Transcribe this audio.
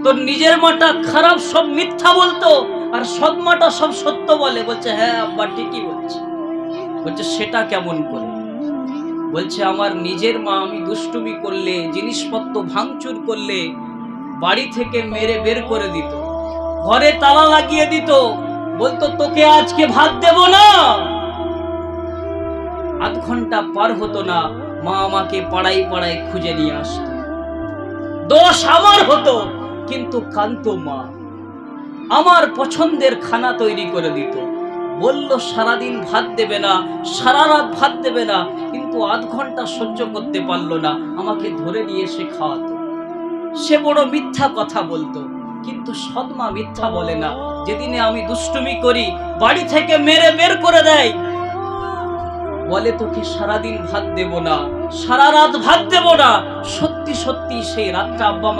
তোর নিজের মাটা খারাপ, সব মিথ্যা বলতো, আর সৎ মাটা সব সত্য বলে। বলছে হ্যাঁ আব্বা ঠিকই বলছে। বলছে সেটা কেমন করে? বলছে আমার নিজের মা আমি দুষ্টুমি করলে, জিনিসপত্র ভাঙচুর করলে বাড়ি থেকে মেরে বের করে দিত, ঘরে তালা লাগিয়ে দিত, বলতো তোকে আজকে ভাত দেব না। আধ ঘন্টা পার হতো না, মা আমাকে পাড়ায় পাড়ায় খুঁজে নিয়ে আসতো। দোষ আমার হতো, কিন্তু কান্ত মা আমার পছন্দের খানা তৈরি করে দিত। বলল সারাদিন ভাত দেবে না, সারা রাত ভাত দেবে না, কিন্তু আধ ঘন্টা সহ্য করতে পারলো না, আমাকে ধরে নিয়ে এসে খাওয়াতো। সে বড় মিথ্যা কথা বলতো, কিন্তু সৎমা মিথ্যা বলে না। যেদিনে আমি দুষ্টুমি করি, বাড়ি থেকে মেরে বের করে দেয়, বলে তোকে সারাদিন ভাত দেব না, সারা রাত ভাত দেব না। সত্যি সত্যি সেই রাতটা আব্বা